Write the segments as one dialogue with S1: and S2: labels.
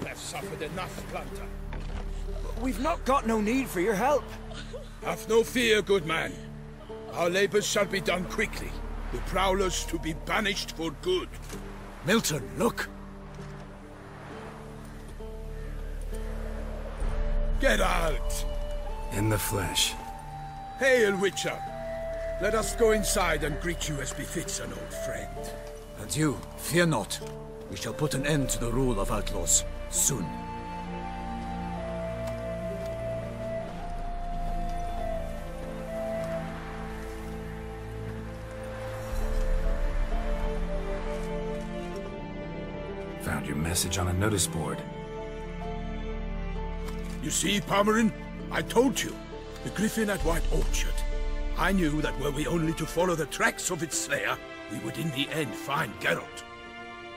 S1: You have suffered enough, planter.
S2: We've not got no need for your help.
S1: Have no fear, good man. Our labors shall be done quickly. The prowlers to be banished for good.
S2: Milton, look!
S1: Get out!
S3: In the flesh.
S1: Hail, Witcher! Let us go inside and greet you as befits an old friend.
S2: And you, fear not. We shall put an end to the rule of outlaws, soon.
S3: Found your message on a notice board.
S1: You see, Palmerin? I told you. The griffin at White Orchard. I knew that were we only to follow the tracks of its slayer, we would in the end find Geralt.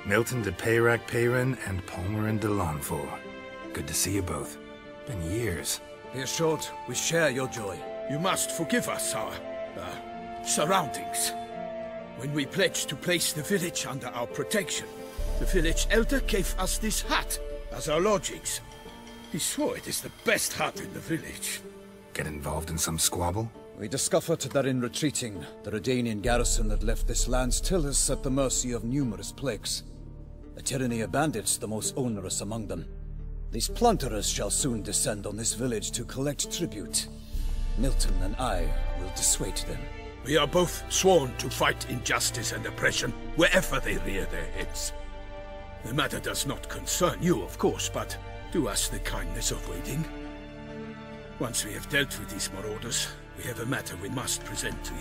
S3: Milton de Peyrac Peyrin and Palmerin de Lanfort. Good to see you both. Been years.
S2: Be assured, we share your joy.
S1: You must forgive us our, surroundings. When we pledged to place the village under our protection, the village elder gave us this hut as our lodgings. He swore it is the best hut in the village.
S3: Get involved in some squabble?
S2: We discovered that in retreating, the Redanian garrison that left this land still is at the mercy of numerous plagues. A tyranny of bandits the most onerous among them. These plunderers shall soon descend on this village to collect tribute. Milton and I will dissuade them.
S1: We are both sworn to fight injustice and oppression wherever they rear their heads. The matter does not concern you, of course, but do us the kindness of waiting. Once we have dealt with these marauders, we have a matter we must present to you.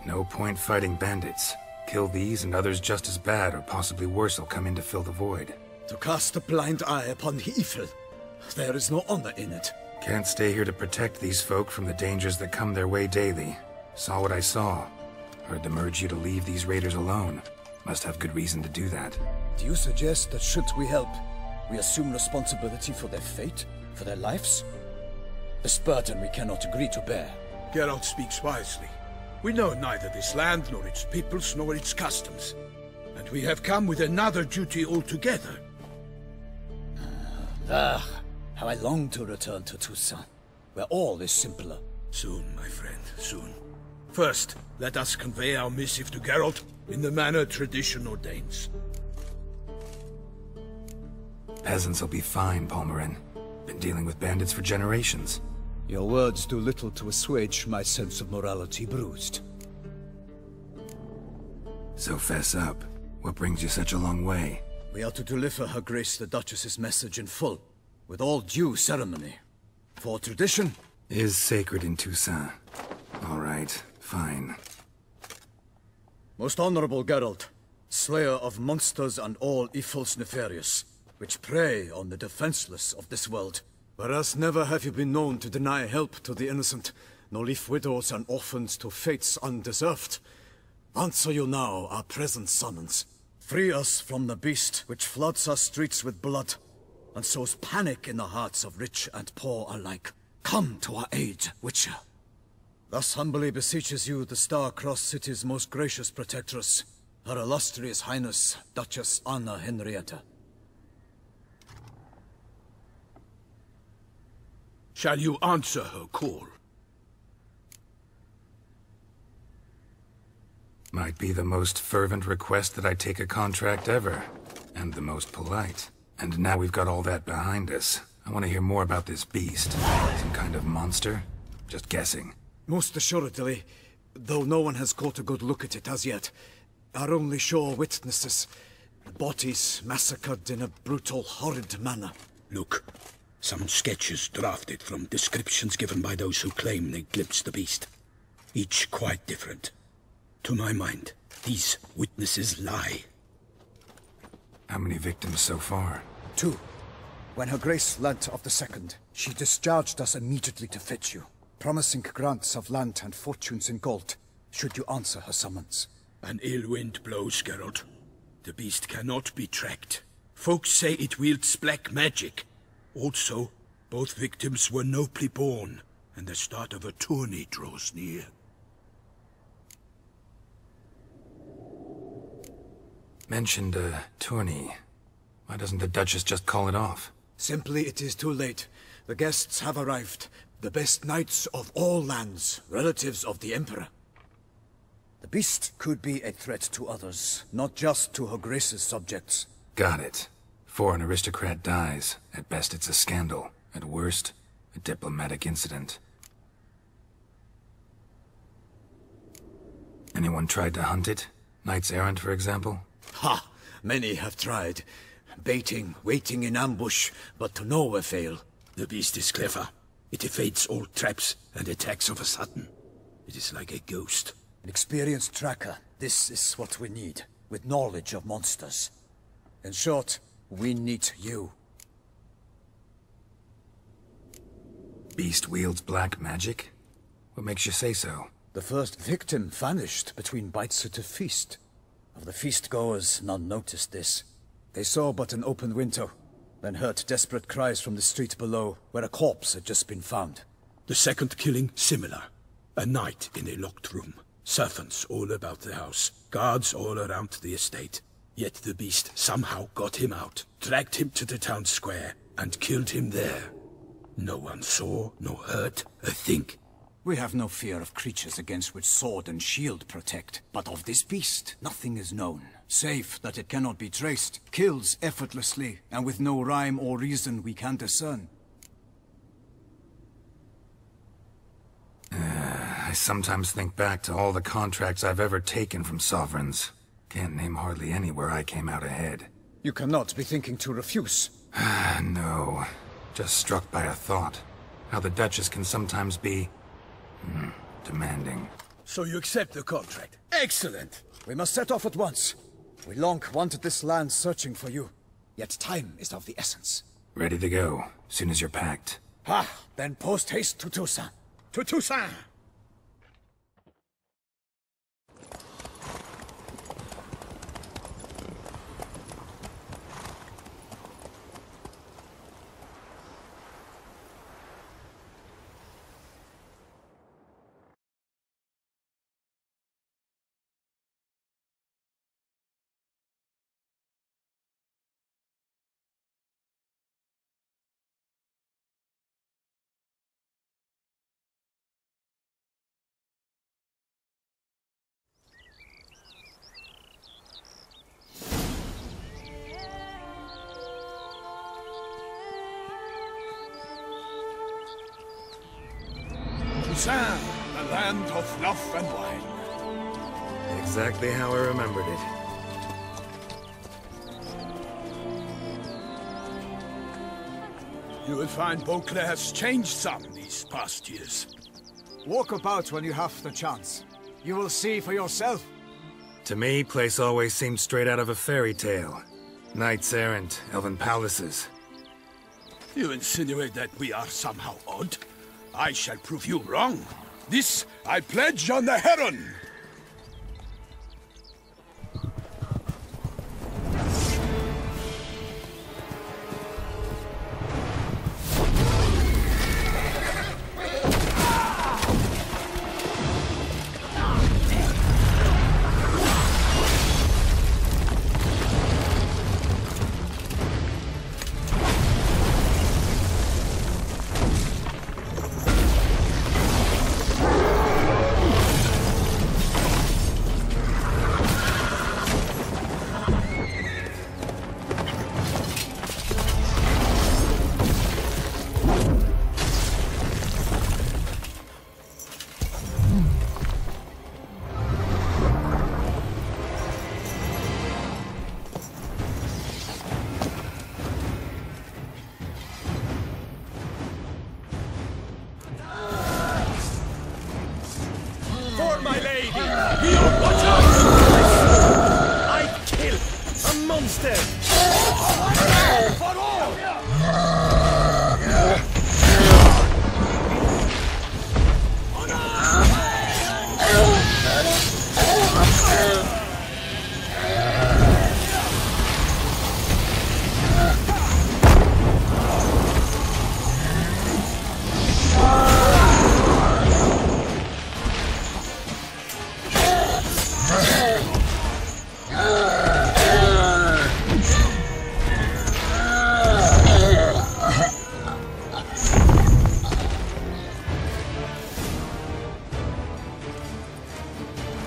S3: No point fighting bandits. Kill these and others just as bad, or possibly worse, will come in to fill the void.
S2: To cast a blind eye upon the evil. There is no honor in it.
S3: Can't stay here to protect these folk from the dangers that come their way daily. Saw what I saw. Heard them urge you to leave these raiders alone. Must have good reason to do that.
S2: Do you suggest that should we help, we assume responsibility for their fate, for their lives? This burden we cannot agree to bear.
S1: Geralt speaks wisely. We know neither this land, nor its peoples, nor its customs. And we have come with another duty altogether.
S2: How I long to return to Toussaint, where all is simpler.
S1: Soon, my friend, soon. First, let us convey our missive to Geralt in the manner tradition ordains.
S3: Peasants will be fine, Palmerin. Been dealing with bandits for generations.
S2: Your words do little to assuage my sense of morality bruised.
S3: So fess up. What brings you such a long way?
S2: We are to deliver Her Grace the Duchess's message in full, with all due ceremony. For tradition
S3: is sacred in Toussaint. All right, fine.
S2: Most honorable Geralt, slayer of monsters and all evils nefarious, which prey on the defenseless of this world. Whereas never have you been known to deny help to the innocent, nor leave widows and orphans to fates undeserved. Answer you now our present summons. Free us from the beast which floods our streets with blood, and sows panic in the hearts of rich and poor alike. Come to our aid, Witcher. Thus humbly beseeches you the Star-Crossed City's most gracious protectress, Her Illustrious Highness, Duchess Anna Henrietta.
S1: Shall you answer her call?
S3: Might be the most fervent request that I take a contract ever, and the most polite. And now we've got all that behind us. I want to hear more about this beast. Some kind of monster? Just guessing.
S2: Most assuredly, though no one has caught a good look at it as yet. Our only sure witnesses. Bodies massacred in a brutal, horrid manner.
S1: Look, some sketches drafted from descriptions given by those who claim they glimpsed the beast. Each quite different. To my mind, these witnesses lie.
S3: How many victims so far?
S2: 2. When Her Grace learnt of the second, she discharged us immediately to fetch you, promising grants of land and fortunes in gold, should you answer her summons.
S1: An ill wind blows, Geralt. The beast cannot be tracked. Folks say it wields black magic. Also, Both victims were nobly born, and the start of a tourney draws near.
S3: Mentioned a tourney. Why doesn't the Duchess just call it off?
S2: Simply, it is too late. The guests have arrived. The best knights of all lands, relatives of the Emperor. The beast could be a threat to others, not just to Her Grace's subjects.
S3: Got it. Before an aristocrat dies, at best it's a scandal. At worst, a diplomatic incident. Anyone tried to hunt it? Knights errant, for example?
S2: Ha! Many have tried. Baiting, waiting in ambush, but to no avail.
S1: The beast is clever. It evades all traps and attacks of a sudden. It is like a ghost.
S2: An experienced tracker. This is what we need, with knowledge of monsters. In short, we need you.
S3: Beast wields black magic? What makes you say so?
S2: The first victim vanished between bites at a feast. Of the feast-goers, none noticed this. They saw but an open window, then heard desperate cries from the street below, where a corpse had just been found.
S1: The second killing, similar. A knight in a locked room. Servants all about the house. Guards all around the estate. Yet the beast somehow got him out, dragged him to the town square, and killed him there. No one saw, nor heard a thing.
S2: We have no fear of creatures against which sword and shield protect. But of this beast, nothing is known. Save that it cannot be traced, kills effortlessly, and with no rhyme or reason we can discern.
S3: I sometimes think back to all the contracts I've ever taken from sovereigns. Can't name hardly any where I came out ahead.
S2: You cannot be thinking to refuse.
S3: No. Just struck by a thought. How the Duchess can sometimes be... demanding.
S1: So you accept the contract. Excellent!
S2: We must set off at once. We long wanted this land searching for you. Yet time is of the essence.
S3: Ready to go, soon as you're packed.
S2: Then post-haste to Toussaint.
S1: To Toussaint! Toussaint, the land of love and wine.
S3: Exactly how I remembered it.
S1: You will find Beauclair's changed some these past years.
S2: Walk about when you have the chance. You will see for yourself.
S3: To me, place always seemed straight out of a fairy tale. Knights errant, elven palaces.
S1: You insinuate that we are somehow odd? I shall prove you wrong. This I pledge on the Heron!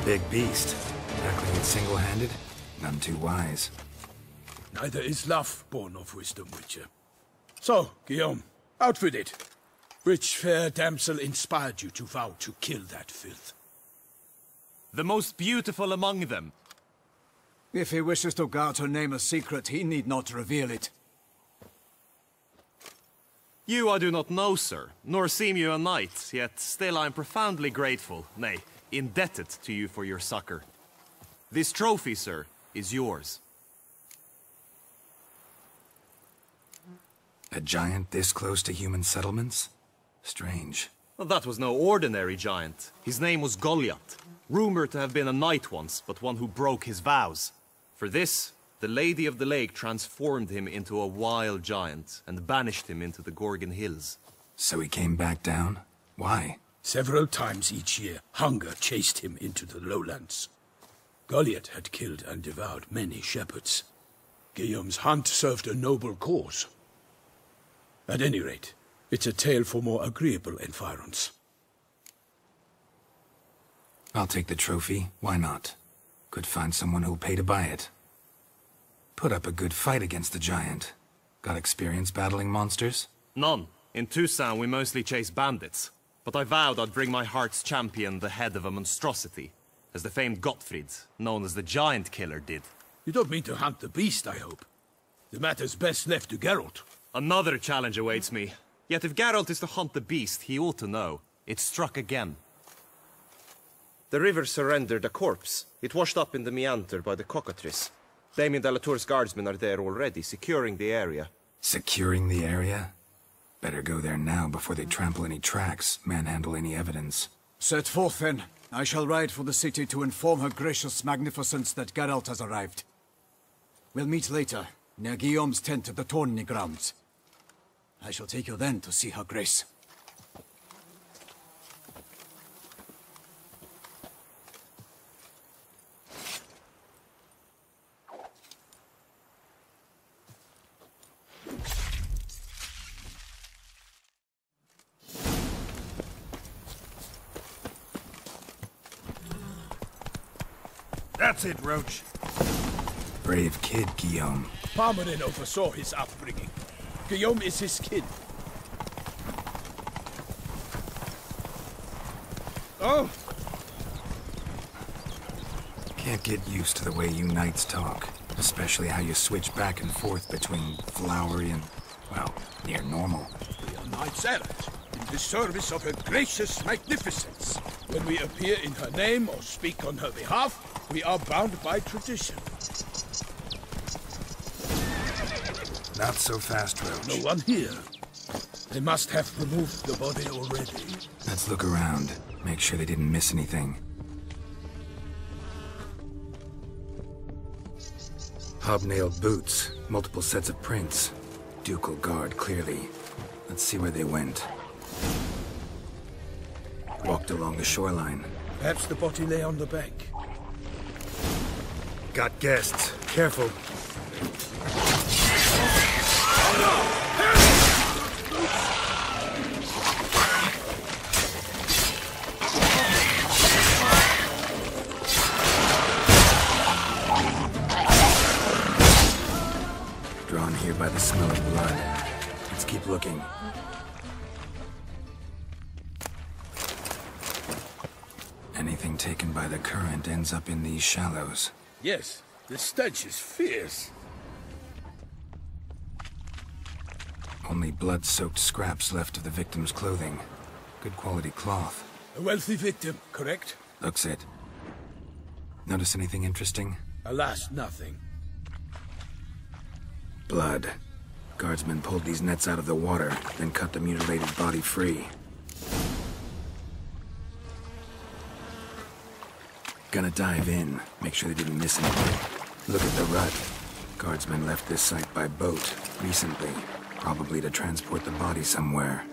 S3: Big beast. Tackling it single-handed? None too wise.
S1: Neither is love born of wisdom, Witcher. So, Guillaume, out with it. Which fair damsel inspired you to vow to kill that filth?
S4: The most beautiful among them.
S2: If he wishes to guard her name a secret, he need not reveal it.
S4: You I do not know, sir, nor seem you a knight, yet still I am profoundly grateful, nay, indebted to you for your succor. This trophy, sir, is yours.
S3: A giant this close to human settlements? Strange.
S4: Well, that was no ordinary giant. His name was Goliath, rumored to have been a knight once, but one who broke his vows. For this, the Lady of the Lake transformed him into a wild giant and banished him into the Gorgon Hills.
S3: So he came back down? Why?
S1: Several times each year, hunger chased him into the lowlands. Goliath had killed and devoured many shepherds. Guillaume's hunt served a noble cause. At any rate, it's a tale for more agreeable environs.
S3: I'll take the trophy. Why not? Could find someone who'll pay to buy it. Put up a good fight against the giant. Got experience battling monsters?
S4: None. In TOUSSAINT we mostly chase bandits. But I vowed I'd bring my heart's champion the head of a monstrosity, as the famed Gottfried, known as the Giant Killer, did.
S1: You don't mean to hunt the beast, I hope. The matter's best left to Geralt.
S4: Another challenge awaits me. Yet if Geralt is to hunt the beast, he ought to know. It struck again.
S5: The river surrendered a corpse. It washed up in the meander by the cockatrice. Damien de la Tour's guardsmen are there already, securing the area.
S3: Securing the area? Better go there now before they trample any tracks, manhandle any evidence.
S2: Set forth then. I shall ride for the city to inform her gracious magnificence that Geralt has arrived. We'll meet later, near Guillaume's tent at the tourney grounds. I shall take you then to see her grace.
S1: That's it, Roach.
S3: Brave kid, Guillaume.
S1: Parmanin oversaw his upbringing. Guillaume is his kin. Oh!
S3: Can't get used to the way you knights talk. Especially how you switch back and forth between flowery and, well, near normal.
S1: We are knights errant, in the service of her gracious magnificence. When we appear in her name or speak on her behalf, we are bound by tradition.
S3: Not so fast, Roach.
S1: No one here. They must have removed the body already.
S3: Let's look around. Make sure they didn't miss anything. Hobnailed boots, multiple sets of prints. Ducal guard, clearly. Let's see where they went. Walked along the shoreline.
S1: Perhaps the body lay on the bank.
S3: Got guests. Careful. Drawn here by the smell of blood. Let's keep looking. Anything taken by the current ends up in these shallows.
S1: Yes, the stench is fierce.
S3: Only blood-soaked scraps left of the victim's clothing. Good quality cloth.
S1: A wealthy victim, correct?
S3: Looks it. Notice anything interesting?
S1: Alas, nothing.
S3: Blood. Guardsmen pulled these nets out of the water, then cut the mutilated body free. Gonna dive in, make sure they didn't miss anything. Look at the rut. Guardsmen left this site by boat, recently. Probably to transport the body somewhere.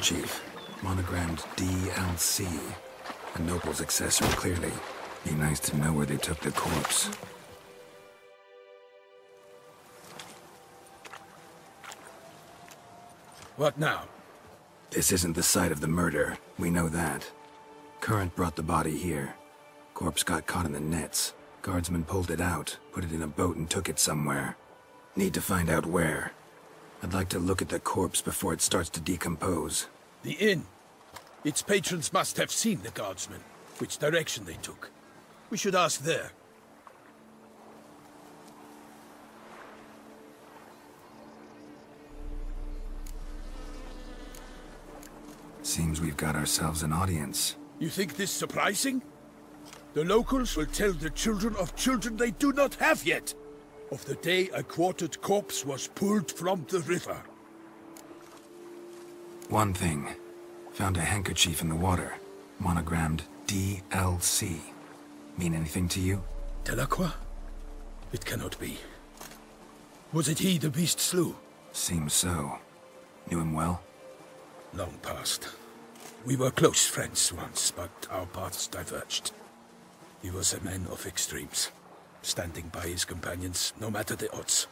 S3: handkerchief, monogrammed DLC. A noble's accessory, clearly. Be nice to know where they took the corpse.
S1: What now?
S3: This isn't the site of the murder. We know that. Current brought the body here. Corpse got caught in the nets. Guardsmen pulled it out, put it in a boat and took it somewhere. Need to find out where. I'd like to look at the corpse before it starts to decompose.
S1: The inn. Its patrons must have seen the guardsmen, which direction they took. We should ask there.
S3: Seems we've got ourselves an audience.
S1: You think this surprising? The locals will tell the children of children they do not have yet, of the day a quartered corpse was pulled from the river.
S3: One thing. Found a handkerchief in the water. Monogrammed DLC. Mean anything to you?
S1: Delacroix? It cannot be. Was it he the beast slew?
S3: Seems so. Knew him well?
S1: Long past. We were close friends once, but our paths diverged. He was a man of extremes, standing by his companions, no matter the odds.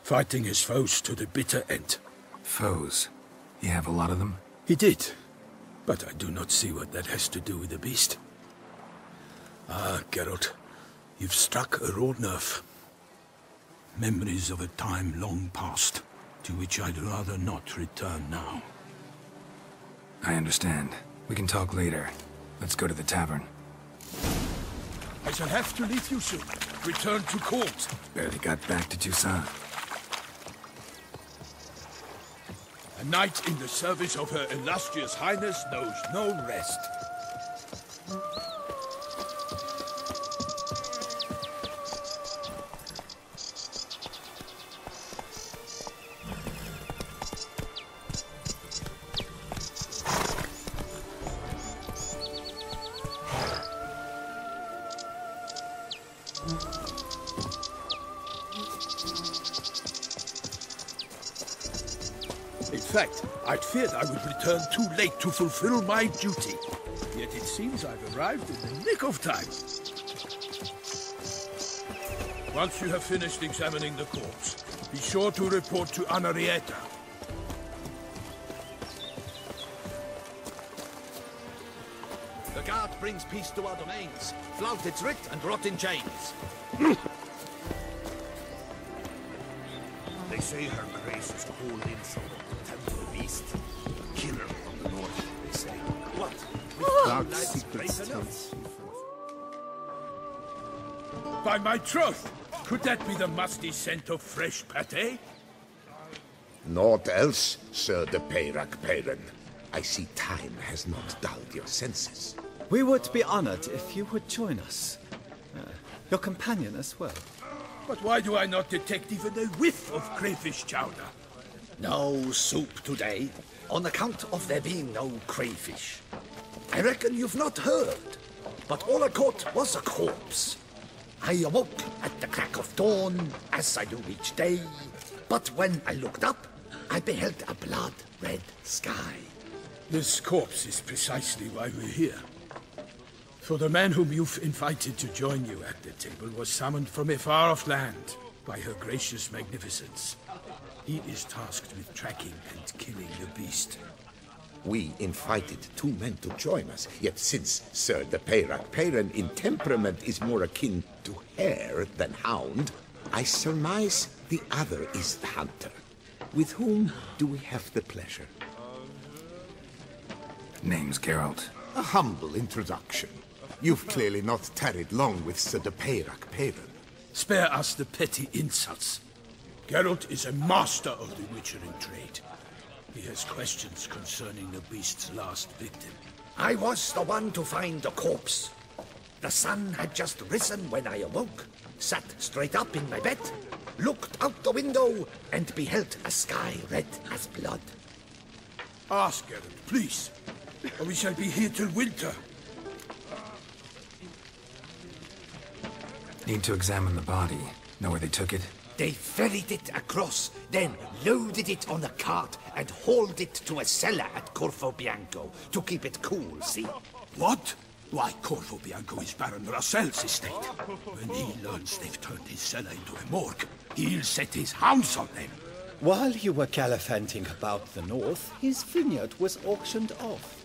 S1: Fighting his foes to the bitter end.
S3: Foes? You have a lot of them?
S1: He did, but I do not see what that has to do with the beast. Ah, Geralt, you've struck a raw nerve. Memories of a time long past, to which I'd rather not return now.
S3: I understand. We can talk later. Let's go to the tavern.
S1: I shall have to leave you soon. Return to court.
S3: Barely got back to Toussaint.
S1: A knight in the service of Her Illustrious Highness knows no rest. In fact, I'd feared I would return too late to fulfill my duty. Yet it seems I've arrived in the nick of time. Once you have finished examining the corpse, be sure to report to Anarietta.
S6: The guard brings peace to our domains. Flout its writ and rot in chains. They say her grace is called in from the temple beast. Killer from the north, they say. What? Without secrets.
S1: By my troth! Could that be the musty scent of fresh pâté?
S7: Naught else, Sir de Peyrac-Peyran. I see time has not dulled your senses.
S8: We would be honored if you would join us. Your companion as well.
S1: But why do I not detect even a whiff of crayfish chowder?
S6: No soup today, on account of there being no crayfish. I reckon you've not heard, but all I caught was a corpse. I awoke at the crack of dawn, as I do each day, but when I looked up, I beheld a blood-red sky.
S1: This corpse is precisely why we're here. For the man whom you've invited to join you at the table was summoned from a far-off land by her gracious magnificence. He is tasked with tracking and killing the beast.
S7: We invited two men to join us, yet since Sir de Peyrac-Peyran in temperament is more akin to hare than hound, I surmise the other is the hunter. With whom do we have the pleasure?
S3: Name's Geralt.
S9: A humble introduction. You've clearly not tarried long with Sir de Peyrac-Peyran.
S1: Spare us the petty insults. Geralt is a master of the witchering trade. He has questions concerning the beast's last victim.
S6: I was the one to find the corpse. The sun had just risen when I awoke, sat straight up in my bed, looked out the window, and beheld a sky red as blood.
S1: Ask Geralt, please, or we shall be here till winter.
S3: Need to examine the body. Know where they took it?
S6: They ferried it across, then loaded it on a cart and hauled it to a cellar at Corvo Bianco to keep it cool, see?
S1: What? Why, Corvo Bianco is Baron Russell's estate. When he learns they've turned his cellar into a morgue, he'll set his hounds on them.
S8: While you were gallivanting about the north, his vineyard was auctioned off.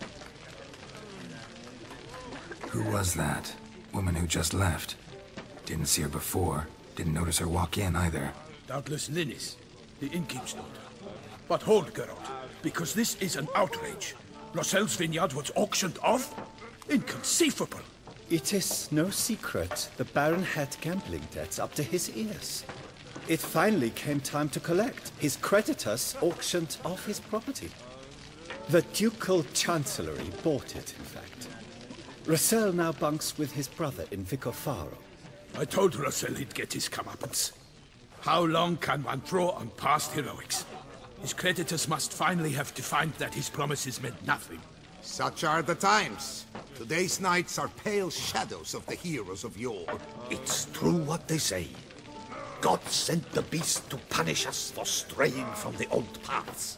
S3: Who was that? Woman who just left. Didn't see her before. Didn't notice her walk in either.
S1: Doubtless Linnis, the innkeep's daughter. But hold, Geralt, because this is an outrage. Russell's vineyard was auctioned off? Inconceivable!
S8: It is no secret the Baron had gambling debts up to his ears. It finally came time to collect. His creditors auctioned off his property. The Ducal Chancellery bought it, in fact. Russell now bunks with his brother in Vicofaro.
S1: I told Russell he'd get his comeuppance. How long can one draw on past heroics? His creditors must finally have defined that his promises meant nothing.
S9: Such are the times. Today's knights are pale shadows of the heroes of yore.
S6: It's true what they say. God sent the beast to punish us for straying from the old paths.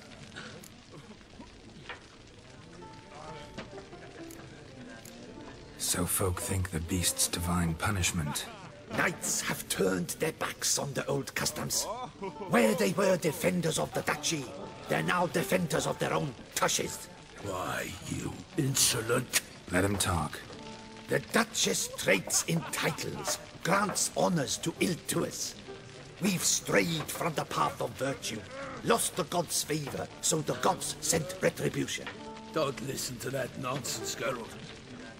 S3: So folk think the beast's divine punishment.
S6: Knights have turned their backs on the old customs. Where they were defenders of the duchy, they're now defenders of their own tushes.
S1: Why, you insolent...
S3: Let him talk.
S6: The Duchess trades in titles, grants honors to ill-doers. We've strayed from the path of virtue, lost the gods' favor, so the gods sent retribution.
S1: Don't listen to that nonsense, Geralt.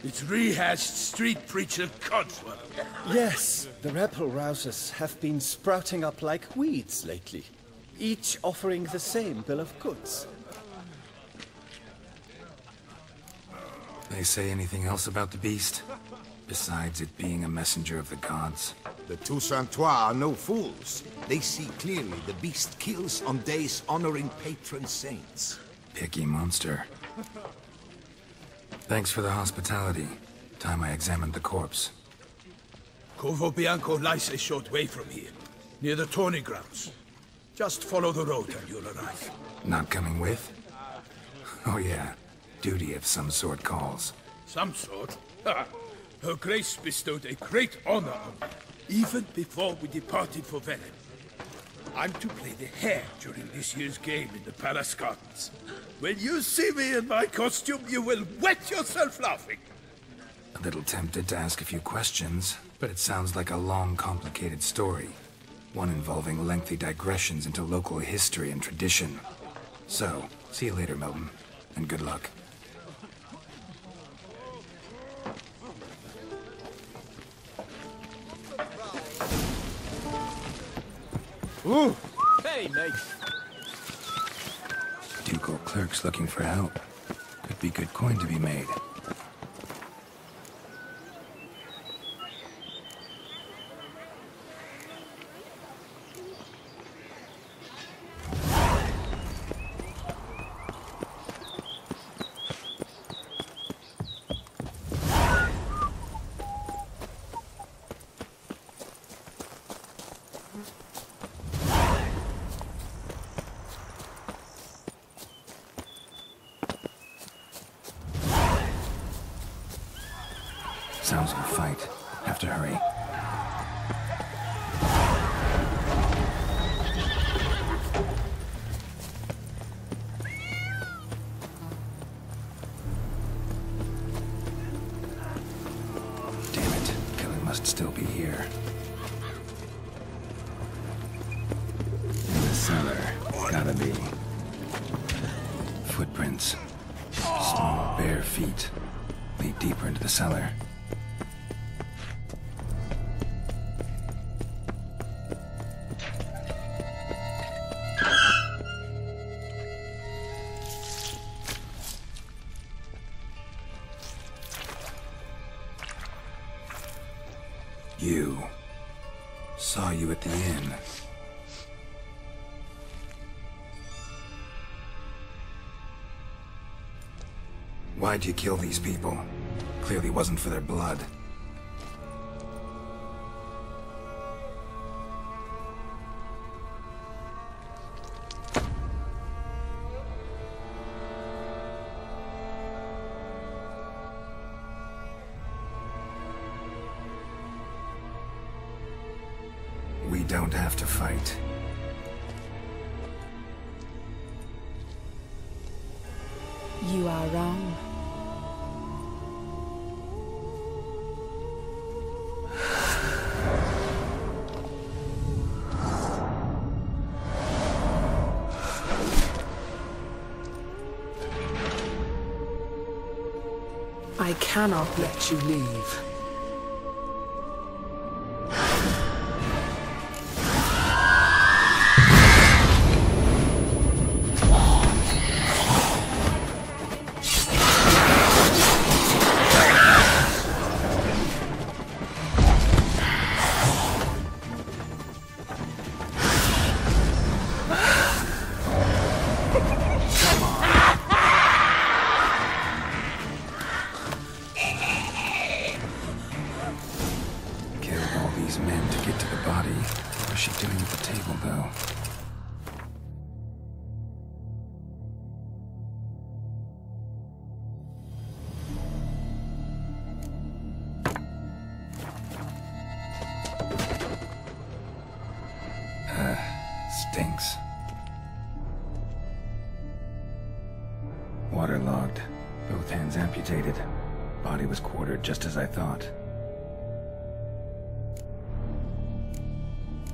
S1: It's rehashed street preacher codswell.
S8: Yes, the rebel rousers have been sprouting up like weeds lately, each offering the same bill of goods.
S3: They say anything else about the beast? Besides it being a messenger of the gods?
S9: The TOUSSAINT are no fools. They see clearly the beast kills on days honoring patron saints.
S3: Picky monster. Thanks for the hospitality. Time I examined the corpse.
S1: Corvo Bianco lies a short way from here, near the tourney grounds. Just follow the road and you'll arrive.
S3: Not coming with? Oh yeah. Duty of some sort calls.
S1: Some sort? Ha! Her Grace bestowed a great honor on me, even before we departed for Velen. I'm to play the hare during this year's game in the palace gardens. When you see me in my costume, you will wet yourself laughing.
S3: A little tempted to ask a few questions, but it sounds like a long, complicated story. One involving lengthy digressions into local history and tradition. So, see you later, Milton, and good luck.
S8: Ooh! Hey, mate!
S3: Ducal clerk's looking for help. Could be good coin to be made. Sounds of a fight. Have to hurry. Damn it. Killer must still be here. In the cellar. Gotta be. Footprints. Small, bare feet. Lead deeper into the cellar. You. Saw you at the inn. Why'd you kill these people? Clearly wasn't for their blood. We don't have to fight.
S10: You are wrong. I cannot let you leave.
S3: Stinks. Waterlogged. Both hands amputated. Body was quartered just as I thought.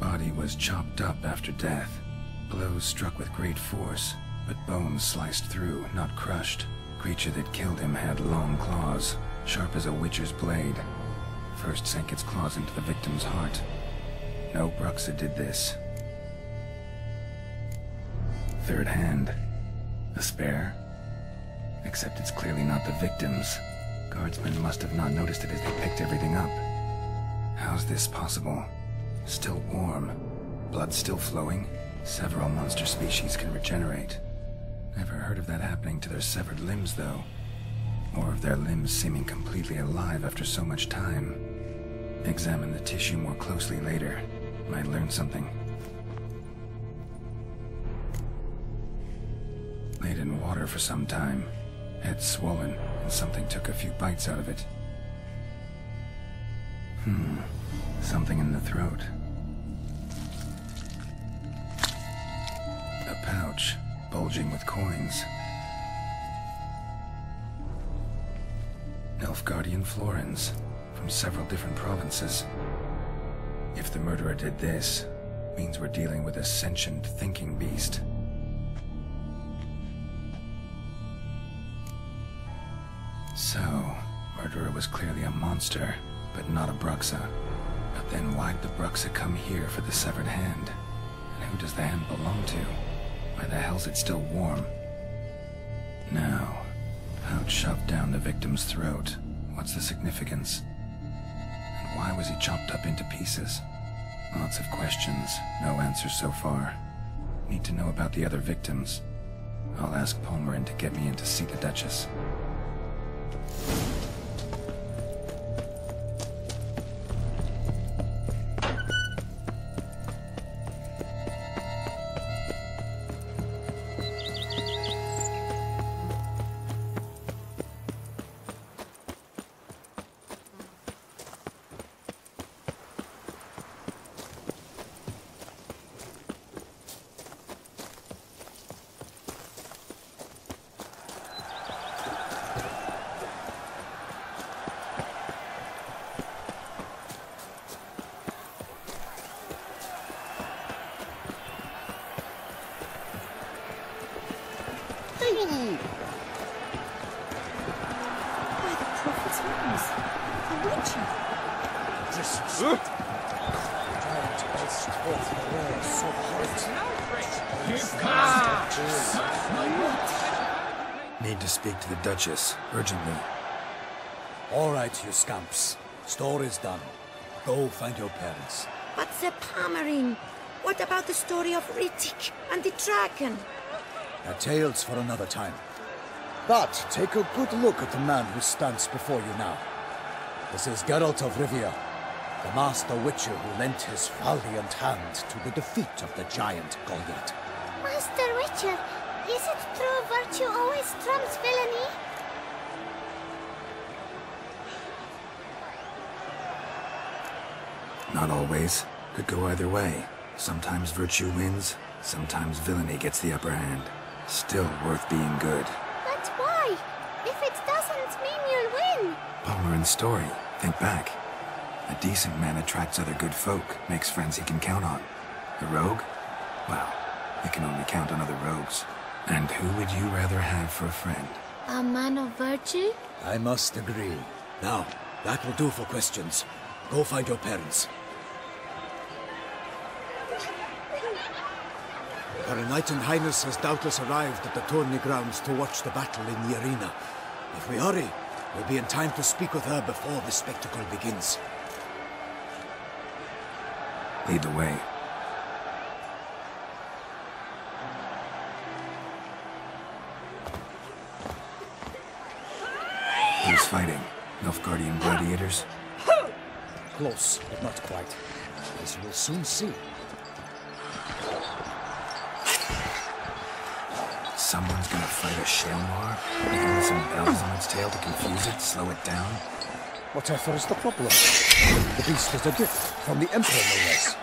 S3: Body was chopped up after death. Blows struck with great force, but bones sliced through, not crushed. Creature that killed him had long claws, sharp as a witcher's blade. First sank its claws into the victim's heart. No Bruxa did this. Third hand. A spare? Except it's clearly not the victim's. Guardsmen must have not noticed it as they picked everything up. How's this possible? Still warm. Blood still flowing? Several monster species can regenerate. Never heard of that happening to their severed limbs, though. Or of their limbs seeming completely alive after so much time. Examine the tissue more closely later. Might learn something. Laid in water for some time. Head swollen, and something took a few bites out of it. Something in the throat. A pouch, bulging with coins. Nilfgaardian florins, from several different provinces. If the murderer did this, means we're dealing with a sentient thinking beast. So, murderer was clearly a monster, but not a Bruxa. But then why'd the Bruxa come here for the severed hand? And who does the hand belong to? Why the hell's it still warm? Now, pouch shoved down the victim's throat. What's the significance? And why was he chopped up into pieces? Lots of questions, no answers so far. Need to know about the other victims. I'll ask Palmerin to get me in to see the Duchess. Need to speak to the Duchess, urgently.
S2: All right, you scamps. Story's done. Go find your parents.
S11: But the Palmerin, what about the story of Rittik and the dragon?
S2: They're tales for another time. But take a good look at the man who stands before you now. This is Geralt of Rivia, the master witcher who lent his valiant hand to the defeat of the giant Goliath.
S12: Master Witcher, is it true virtue always trumps villainy?
S3: Not always. Could go either way. Sometimes virtue wins, sometimes villainy gets the upper hand. Still worth being good.
S12: But why? If it doesn't mean you'll win.
S3: Palmer story. Think back. A decent man attracts other good folk, makes friends he can count on. A rogue? Well, you can only count on other rogues. And who would you rather have for a friend?
S12: A man of virtue?
S2: I must agree. Now, that will do for questions. Go find your parents. Her Enlightened Highness has doubtless arrived at the tourney grounds to watch the battle in the arena. If we hurry, we'll be in time to speak with her before the spectacle begins.
S3: Lead the way. Who's fighting? Nilfgaardian gladiators?
S2: Close, but not quite. As you will soon see.
S3: Someone's gonna fight a Shelmar? Making some bells on its tail to confuse it, slow it down?
S2: Whatever is the problem? The beast is a gift from the Emperor, no less.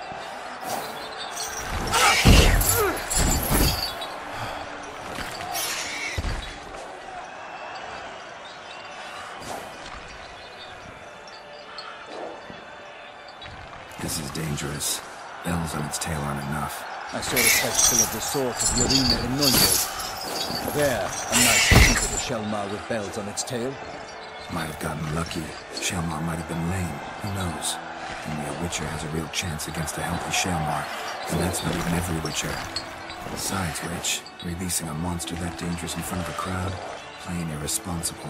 S3: This is dangerous. Bells on its tail aren't enough.
S2: I saw a festival of the sort of the arena in Nuremberg. There, a knight defeated a Shelmar with bells on its tail.
S3: Might have gotten lucky. Shelmar might have been lame. Who knows? Only a Witcher has a real chance against a healthy Shelmar. And that's not even every Witcher. Besides which, releasing a monster that dangerous in front of a crowd, plain irresponsible.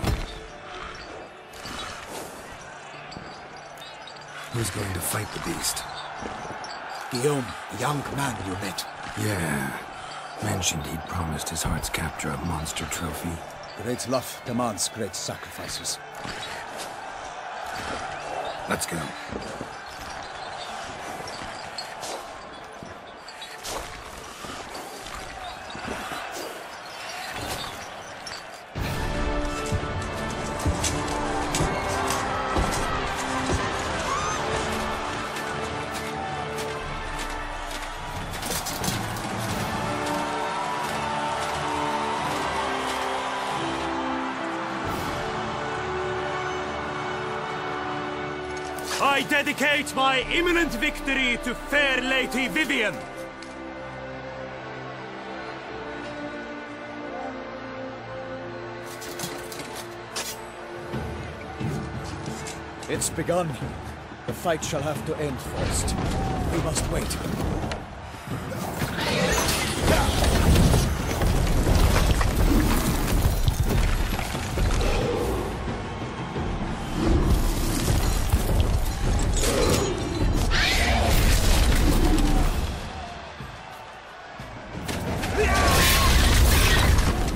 S3: Who's going to fight the beast?
S2: Guillaume, the young man you met.
S3: Yeah. Mentioned he'd promised his heart's capture a monster trophy.
S2: Great love demands great sacrifices.
S3: Let's go.
S13: I dedicate my imminent victory to fair Lady Vivian.
S2: It's begun. The fight shall have to end first. We must wait.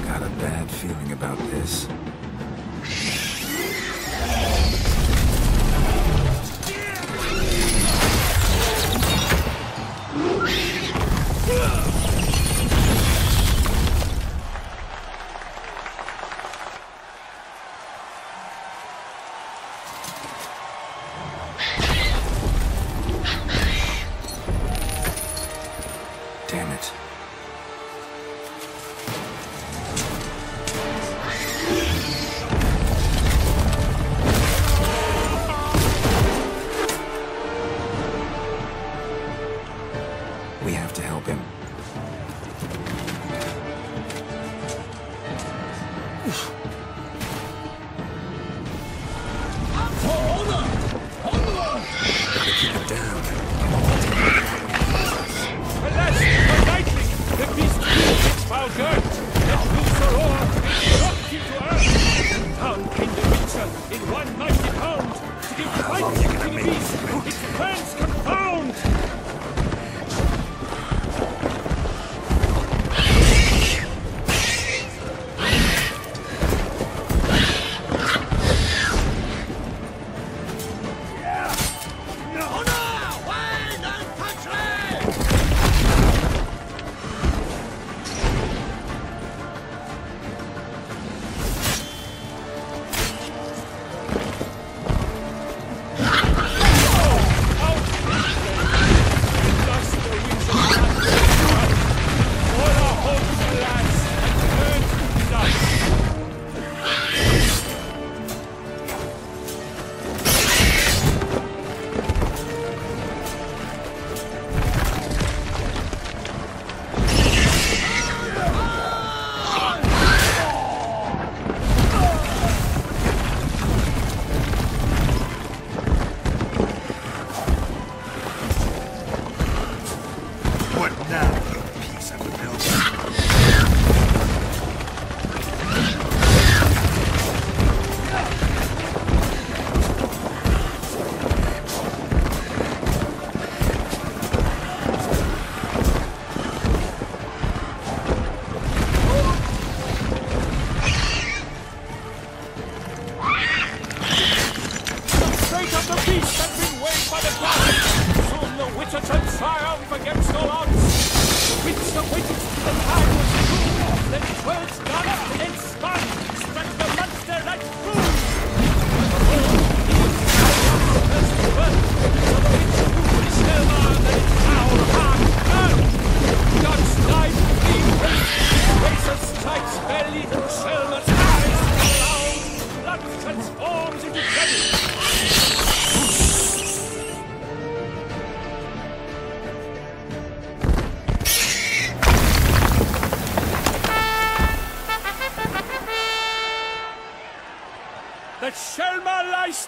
S3: Got a bad feeling about this. Damn it. We have to help him. Gotta keep it down.
S13: Alas, my knightling! The beast proves its foul girth! The true sorrow is dropped into earth! Down came the Witcher in one mighty pound to give
S3: How
S13: fight
S3: long you
S13: to
S3: gonna
S13: the
S3: make
S13: beast
S3: me
S13: who its plans confound!
S3: What now, you piece of the building?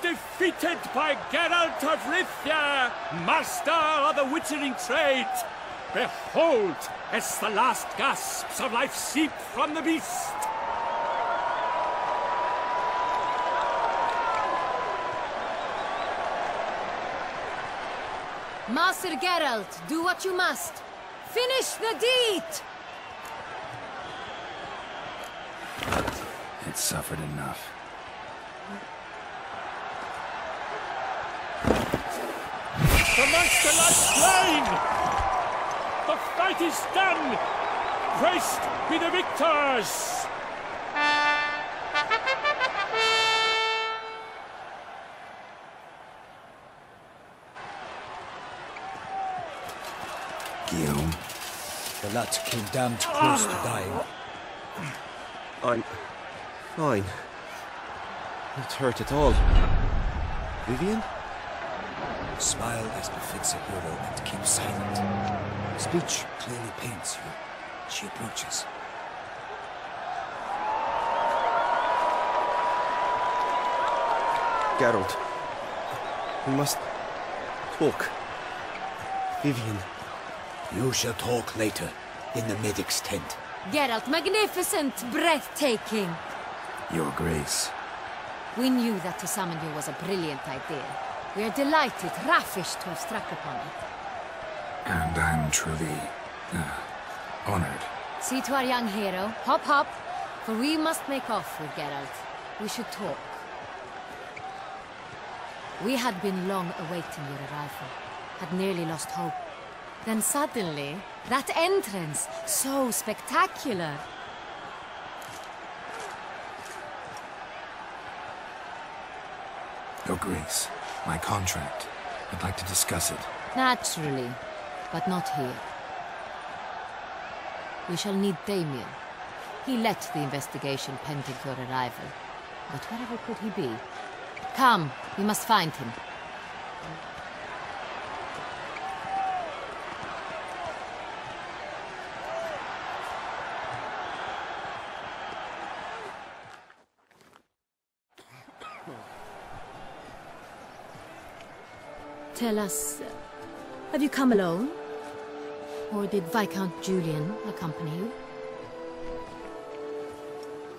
S13: Defeated by Geralt of Rivia, master of the witchering trade. Behold, as the last gasps of life seep from the beast.
S14: Master Geralt, do what you must. Finish the deed!
S3: It suffered enough.
S13: The monster lies slain! The fight is done! Praised be the victors!
S3: Guillaume?
S2: The lad came damned close to dying.
S5: I'm fine. Not hurt at all. Vivian?
S2: Smile as befits a hero and keep silent. Speech clearly pains you. She approaches.
S5: Geralt, we must talk. Vivian.
S2: You shall talk later, in the medic's tent.
S14: Geralt, magnificent, breathtaking.
S3: Your Grace.
S14: We knew that to summon you was a brilliant idea. We are delighted, ravished to have struck upon it.
S3: And I'm truly honored.
S14: See to our young hero. Hop, hop. For we must make off with Geralt. We should talk. We had been long awaiting your arrival. Had nearly lost hope. Then suddenly, that entrance, so spectacular.
S3: Your Grace, my contract. I'd like to discuss it.
S14: Naturally, but not here. We shall need Damien. He led the investigation pending your arrival. But wherever could he be? Come, we must find him. Tell us, have you come alone? Or did Viscount Julian accompany you?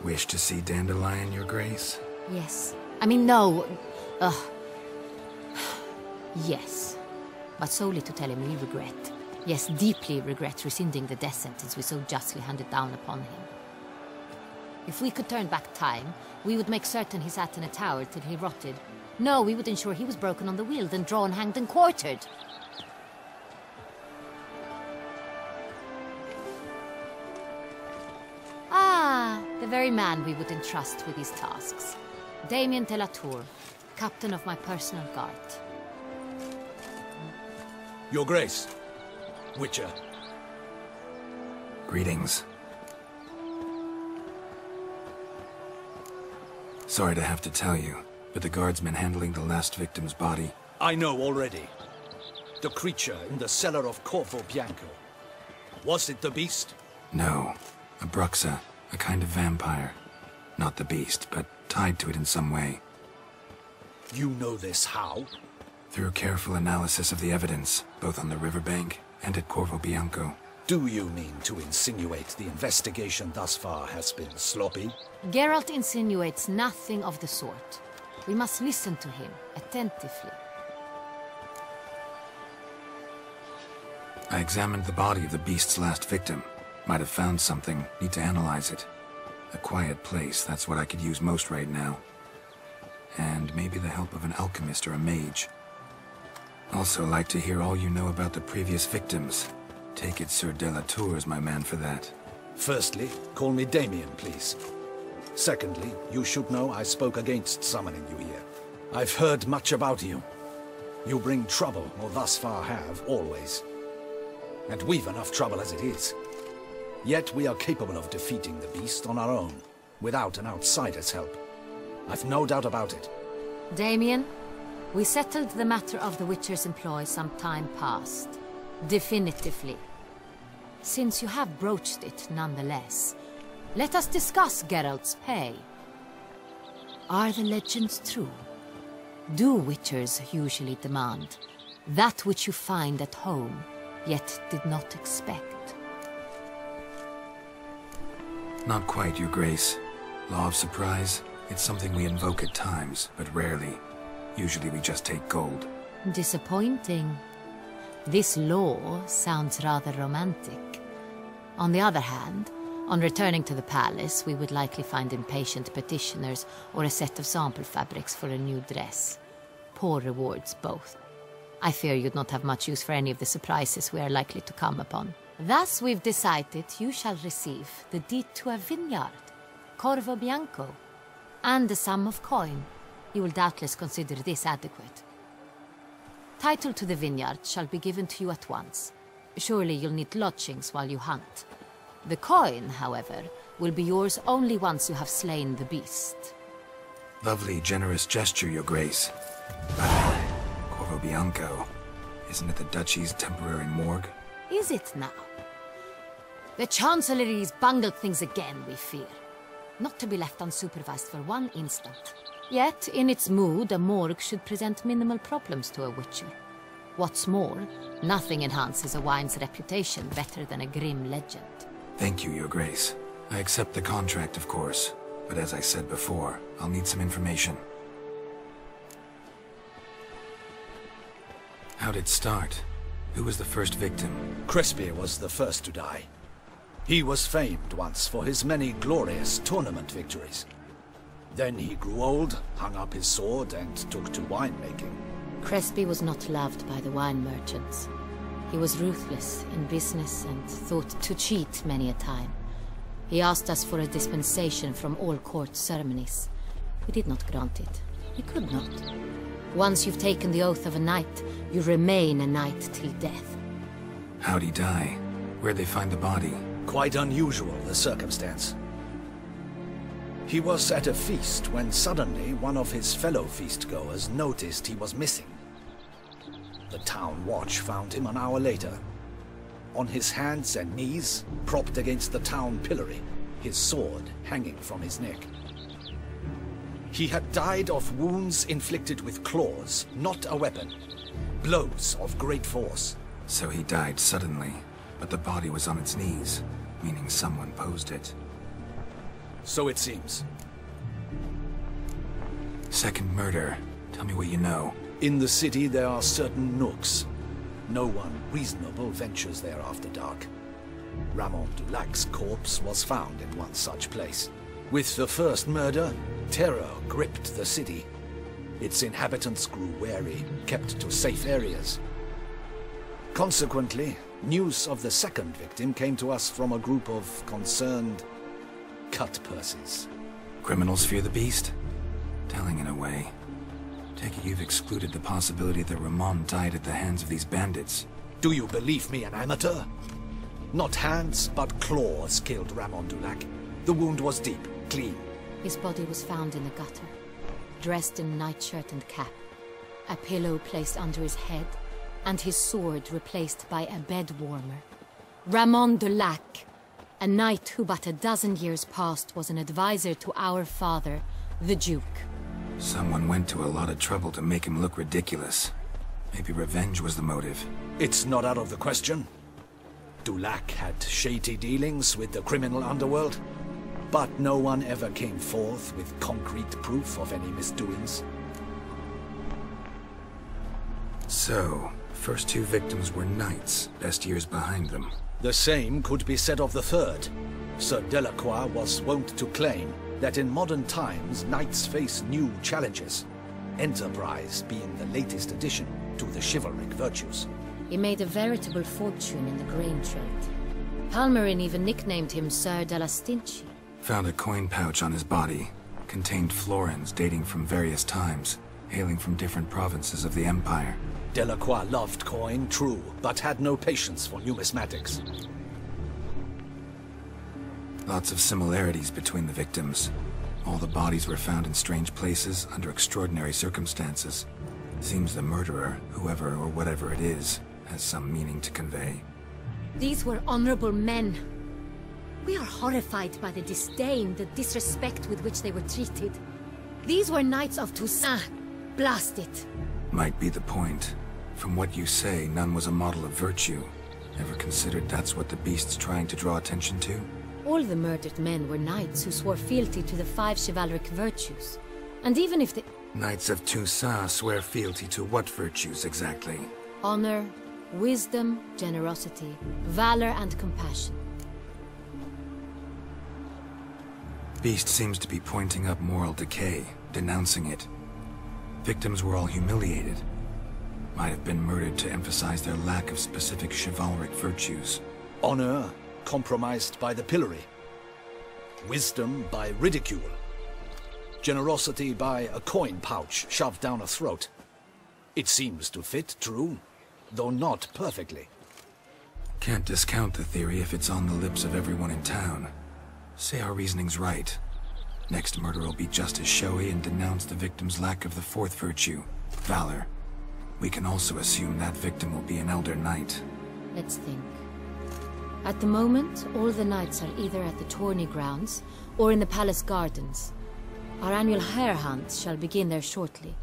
S3: Wish to see Dandelion, Your Grace?
S14: Yes. I mean, no. Yes. But solely to tell him we regret. Yes, deeply regret rescinding the death sentence we so justly handed down upon him. If we could turn back time, we would make certain he sat in a tower till he rotted. No, we would ensure he was broken on the wheel, then drawn, hanged, and quartered. Ah, the very man we would entrust with these tasks. Damien de la Tour, captain of my personal guard.
S2: Your Grace, Witcher.
S3: Greetings. Sorry to have to tell you, but the guardsman handling the last victim's body...
S2: I know already. The creature in the cellar of Corvo Bianco. Was it the beast?
S3: No. A Bruxa, a kind of vampire. Not the beast, but tied to it in some way.
S2: You know this how?
S3: Through careful analysis of the evidence, both on the riverbank and at Corvo Bianco.
S6: Do you mean to insinuate the investigation thus far has been sloppy?
S14: Geralt insinuates nothing of the sort. We must listen to him attentively.
S3: I examined the body of the beast's last victim. Might have found something. Need to analyze it. A quiet place, that's what I could use most right now. And maybe the help of an alchemist or a mage. Also like to hear all you know about the previous victims. Take it Sir de la Tour is my man for that.
S6: Firstly, call me Damien, please. Secondly, you should know I spoke against summoning you here. I've heard much about you. You bring trouble, or thus far have, always. And we've enough trouble as it is. Yet we are capable of defeating the beast on our own, without an outsider's help. I've no doubt about it.
S14: Damien, we settled the matter of the Witcher's employ some time past. Definitively. Since you have broached it nonetheless, let us discuss Geralt's pay. Are the legends true? Do Witchers usually demand that which you find at home, yet did not expect?
S3: Not quite, Your Grace. Law of surprise, it's something we invoke at times, but rarely. Usually we just take gold.
S14: Disappointing. This law sounds rather romantic. On the other hand, on returning to the palace, we would likely find impatient petitioners or a set of sample fabrics for a new dress. Poor rewards, both. I fear you'd not have much use for any of the surprises we are likely to come upon. Thus, we've decided you shall receive the deed to a vineyard, Corvo Bianco, and a sum of coin. You will doubtless consider this adequate. Title to the vineyard shall be given to you at once. Surely you'll need lodgings while you hunt. The coin, however, will be yours only once you have slain the beast.
S3: Lovely, generous gesture, Your Grace. Corvo Bianco. Isn't it the Duchy's temporary morgue?
S14: Is it now? The Chancellery's bungled things again, we fear. Not to be left unsupervised for one instant. Yet, in its mood, a morgue should present minimal problems to a Witcher. What's more, nothing enhances a wine's reputation better than a grim legend.
S3: Thank you, Your Grace. I accept the contract, of course. But as I said before, I'll need some information. How'd it start? Who was the first victim?
S6: Crespi was the first to die. He was famed once for his many glorious tournament victories. Then he grew old, hung up his sword, and took to winemaking.
S14: Crespi was not loved by the wine merchants. He was ruthless in business and thought to cheat many a time. He asked us for a dispensation from all court ceremonies. We did not grant it. We could not. Once you've taken the oath of a knight, you remain a knight till death.
S3: How'd he die? Where'd they find the body?
S6: Quite unusual, the circumstance. He was at a feast when suddenly one of his fellow feastgoers noticed he was missing. The town watch found him an hour later. On his hands and knees, propped against the town pillory, his sword hanging from his neck. He had died of wounds inflicted with claws, not a weapon. Blows of great force.
S3: So he died suddenly, but the body was on its knees, meaning someone posed it.
S6: So it seems.
S3: Second murder. Tell me what you know.
S6: In the city there are certain nooks. No one reasonable ventures there after dark. Ramon Dulac's corpse was found in one such place. With the first murder, terror gripped the city. Its inhabitants grew wary, kept to safe areas. Consequently, news of the second victim came to us from a group of concerned cut-purses.
S3: Criminals fear the beast? Telling in a way. Take it you've excluded the possibility that Ramon died at the hands of these bandits.
S6: Do you believe me an amateur? Not hands, but claws killed Ramon Dulac. The wound was deep, clean.
S14: His body was found in the gutter, dressed in nightshirt and cap, a pillow placed under his head, and his sword replaced by a bed warmer. Ramon Dulac, a knight who but a dozen years past was an advisor to our father, the Duke.
S3: Someone went to a lot of trouble to make him look ridiculous. Maybe revenge was the motive.
S6: It's not out of the question. Dulac had shady dealings with the criminal underworld, but no one ever came forth with concrete proof of any misdoings.
S3: So, first two victims were knights, best years behind them.
S6: The same could be said of the third. Sir Delacroix was wont to claim that in modern times knights face new challenges, enterprise being the latest addition to the chivalric virtues.
S14: He made a veritable fortune in the grain trade. Palmerin even nicknamed him Sir de la Stinchi.
S3: Found a coin pouch on his body. Contained florins dating from various times, hailing from different provinces of the Empire.
S6: Delacroix loved coin, true, but had no patience for numismatics.
S3: Lots of similarities between the victims. All the bodies were found in strange places under extraordinary circumstances. Seems the murderer, whoever or whatever it is, has some meaning to convey.
S14: These were honorable men. We are horrified by the disdain, the disrespect with which they were treated. These were knights of Toussaint. Blast it.
S3: Might be the point. From what you say, none was a model of virtue. Ever considered that's what the beast's trying to draw attention to?
S14: All the murdered men were knights who swore fealty to the 5 chivalric virtues. And even if the...
S3: Knights of Toussaint swear fealty to what virtues exactly?
S14: Honor, wisdom, generosity, valor and compassion.
S3: Beast seems to be pointing up moral decay, denouncing it. Victims were all humiliated. Might have been murdered to emphasize their lack of specific chivalric virtues.
S6: Honor compromised by the pillory. Wisdom by ridicule. Generosity by a coin pouch shoved down a throat. It seems to fit, true, though not perfectly.
S3: Can't discount the theory if it's on the lips of everyone in town. Say our reasoning's right. Next murder will be just as showy and denounce the victim's lack of the 4th virtue, valor. We can also assume that victim will be an elder knight.
S14: Let's think. At the moment, all the knights are either at the tourney grounds or in the palace gardens. Our annual hare hunt shall begin there shortly.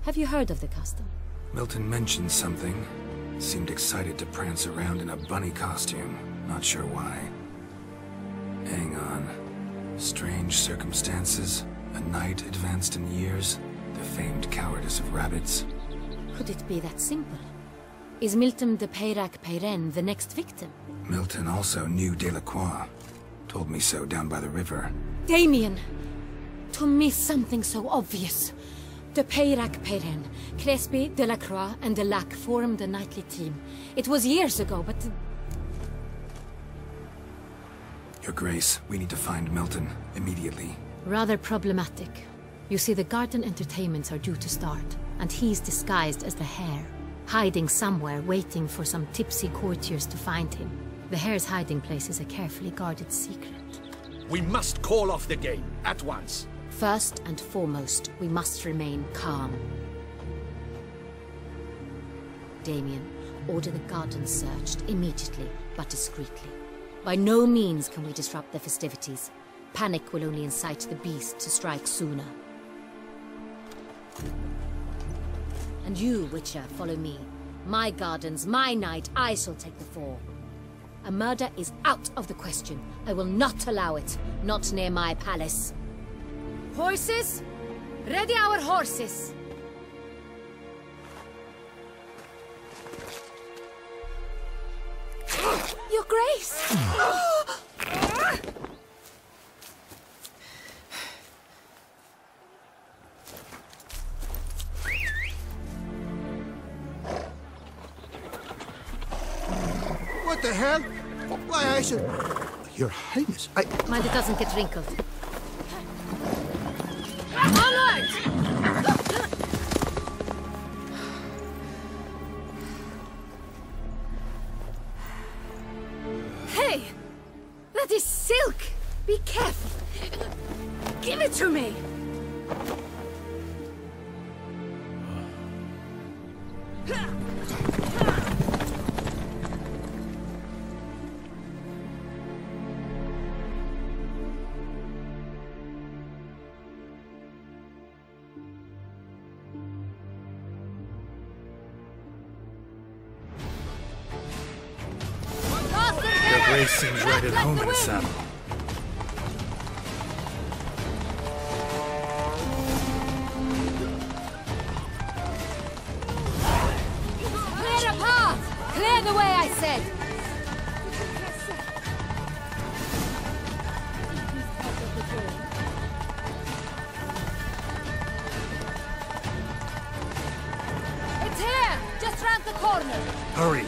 S14: Have you heard of the custom?
S3: Milton mentioned something. Seemed excited to prance around in a bunny costume. Not sure why. Hang on. Strange circumstances. A knight advanced in years. The famed cowardice of rabbits.
S14: Could it be that simple? Is Milton de Peyrac-Peyren the next victim?
S3: Milton also knew Delacroix. Told me so down by the river.
S14: Damien! To miss something so obvious. De Peyrac-Peyren, Crespi, Delacroix, and Delac formed a knightly team. It was years ago, but...
S3: Your Grace, we need to find Milton, immediately.
S14: Rather problematic. You see, the garden entertainments are due to start, and he's disguised as the hare, hiding somewhere, waiting for some tipsy courtiers to find him. The hare's hiding place is a carefully guarded secret.
S6: We must call off the game, at once.
S14: First and foremost, we must remain calm. Damien, order the garden searched immediately, but discreetly. By no means can we disrupt the festivities. Panic will only incite the beast to strike sooner. And you, Witcher, follow me. My gardens, my night, I shall take the fall. A murder is out of the question. I will not allow it. Not near my palace. Horses? Ready our horses! Your Grace!
S9: What the hell? Why, I should... Your Highness, I...
S14: Mind it doesn't get wrinkled. Onward! Hey! That is silk! Be careful! Give it to me!
S3: Grace seems right at home in a saddle.
S14: Clear a path! Clear the way, I said! It's here! Just round the corner!
S3: Hurry!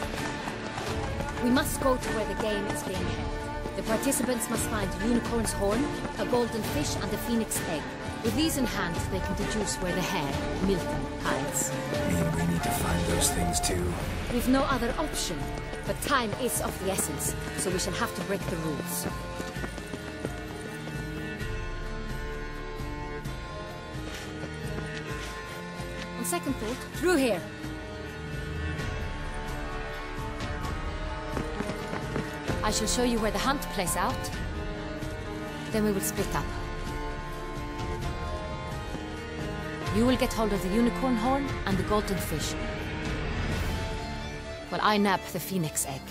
S14: We must go to where the game is being held. The participants must find a unicorn's horn, a golden fish, and a phoenix egg. With these in hand, they can deduce where the hare, Milton, hides.
S3: Mean we need to find those things too?
S14: We've no other option. But time is of the essence, so we shall have to break the rules. On second thought, through here. I shall show you where the hunt plays out. Then we will split up. You will get hold of the unicorn horn and the golden fish, while I nab the phoenix egg.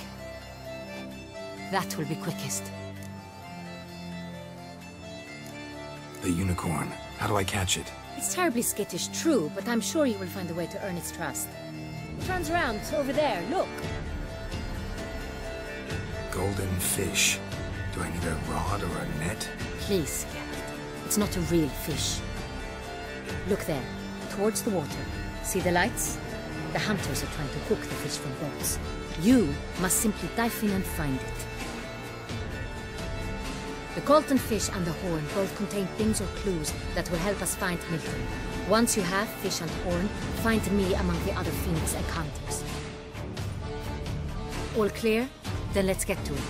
S14: That will be quickest.
S3: The unicorn. How do I catch it?
S14: It's terribly skittish, true, but I'm sure you will find a way to earn its trust. It runs around over there, look.
S3: Golden fish. Do I need a rod or a net?
S14: Please, Garrett. It's not a real fish. Look there, towards the water. See the lights? The hunters are trying to hook the fish from boats. You must simply dive in and find it. The golden fish and the horn both contain things or clues that will help us find Milton. Once you have fish and horn, find me among the other phoenix egg hunters. All clear? Then let's get to it.